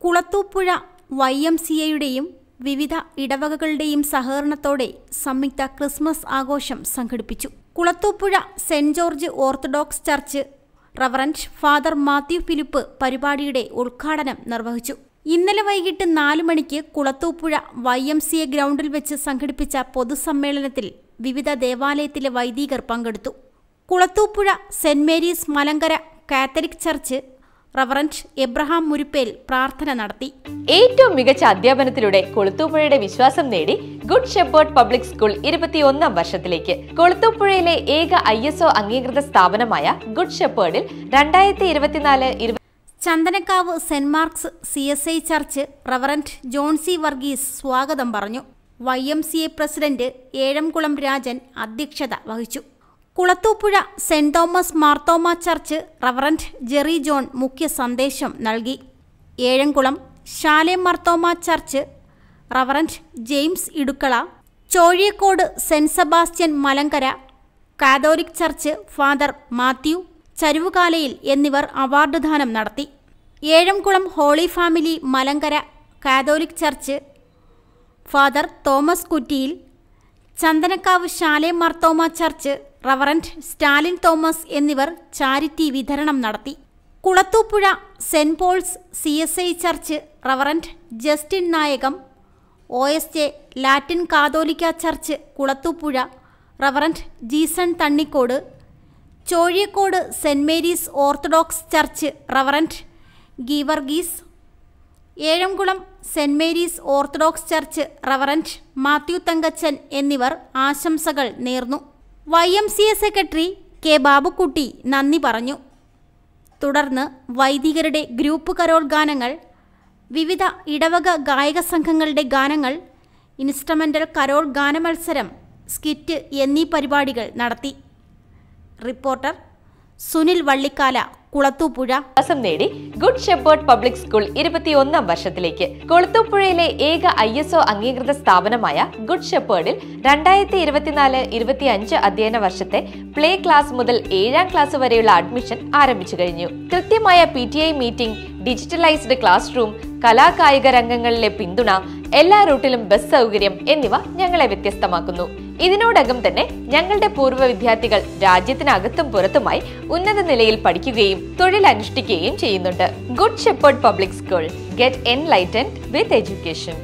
കുളത്തൂപ്പുഴ YMCAയുടെയും വിവിധ ഇടവകകളുടെയും സഹകരണത്തോടെ സംയുക്ത ക്രിസ്മസ് ആഘോഷം സംഘടിപ്പിച്ചു. Kulathupuzha saint George orthodox church reverend father Mathew Philip പരിപാടിയുടെ ഉദ്ഘാടനം നിർവഹിച്ചു. ഇന്നലെ വൈകിട്ട് 4 മണിക്ക് കുളത്തൂപ്പുഴ YMCA ഗ്രൗണ്ടിൽ വെച്ച് സംഘടിപ്പിച്ച പൊതുസമ്മേളനത്തിൽ വിവിധ ദേവാലയത്തിലെ വൈദികർ പങ്കെടുത്തു. Kulathupuzha saint Mary's Malankara catholic church reverend Abraham Murippel പ്രാർത്ഥന നടത്തി. ഏറ്റവും മികച്ച അധ്യാപനത്തിലൂടെ കുളത്തൂപ്പുഴയുടെ വിശ്വാസം നേടി ഗുഡ് ഷെപ്പേർഡ് പബ്ലിക് സ്കൂൾ 21ാം വർഷത്തിലേക്ക്. കുളത്തൂപ്പുഴയിലെ ഏക ISO അംഗീകൃത സ്ഥാപനമായ ഗുഡ് ഷെപ്പേർഡിൽ 2024 Chandanakkavu saint Mark's CSI church reverend Johnsy Varghese സ്വാഗതം പറഞ്ഞു. YMCA പ്രസിഡന്റ് ഏഴംകുളം രാജൻ അധ്യക്ഷത വഹിച്ചു. Kulathupuzha saint Thomas Marthoma church reverend Jerry John മുഖ്യ സന്ദേശം നൽകി. Ezhamkulam Shalem Marthoma church reverend James Edukkala, Chozhiyakode saint Sebastian Malankara catholic church father Mathew Charuvukalayil എന്നിവർ അവാർഡ് ദാനം നടത്തി. Ezhamkulam holy family Malankara catholic church father Thomas Kuttiyil, Chandanakkavu Shalem Marthoma church reverend Stalin Thomas എന്നിവർ ചാരിറ്റി വിതരണം നടത്തി. Kulathupuzha saint Paul's CSI church reverend Justin Nayakam, OSJ Latin catholic church Kulathupuzha reverend Jeeson Thannikode, Chozhiyakode saint Mary's orthodox church reverend Geevarghese, Ezhamkulam saint Mary's orthodox church reverend Mathew Thankachan എന്നിവർ ആശംസകൾ നേർന്നു. YMCA secretary K. Babukutty നന്ദി പറഞ്ഞു. തുടർന്ന് വൈദികരുടെ ഗ്രൂപ്പ് കരോൾ ഗാനങ്ങൾ, വിവിധ ഇടവക ഗായക സംഘങ്ങളുടെ ഗാനങ്ങൾ, ഇൻസ്ട്രുമെൻ്റൽ കരോൾ ഗാനമത്സരം, സ്കിറ്റ് എന്നീ പരിപാടികൾ നടത്തി. റിപ്പോർട്ടർ സുനിൽ വള്ളിക്കാല, കുളത്തൂപ്പുഴ. നേടി ഗുഡ് ഷെപ്പേർഡ് പബ്ലിക് സ്കൂൾ 21ാം വർഷത്തിലേക്ക്. കുളത്തൂപ്പുഴയിലെ ഏക ISO അംഗീകൃത സ്ഥാപനമായ ഗുഡ് ഷെപ്പേർഡിൽ 2024-25 അധ്യയന വർഷത്തെ പ്ലേ ക്ലാസ് മുതൽ 7ാം ക്ലാസ് വരെയുള്ള അഡ്മിഷൻ ആരംഭിച്ചു കഴിഞ്ഞു. കൃത്യമായ PTA meeting, digitalised class room, കലാകായിക രംഗങ്ങളിലെ പിന്തുണ, എല്ലാ റൂട്ടിലും ബസ് സൗകര്യം എന്നിവ ഞങ്ങളെ വ്യത്യസ്തമാക്കുന്നു. ഇതിനോടകം തന്നെ ഞങ്ങളുടെ പൂർവ്വ വിദ്യാർത്ഥികൾ രാജ്യത്തിനകത്തും പുറത്തുമായി ഉന്നത നിലയിൽ പഠിക്കുകയും തൊഴിലനുഷ്ഠിക്കുകയും ചെയ്യുന്നുണ്ട്. Good shepherd public school. Get enlightened with education.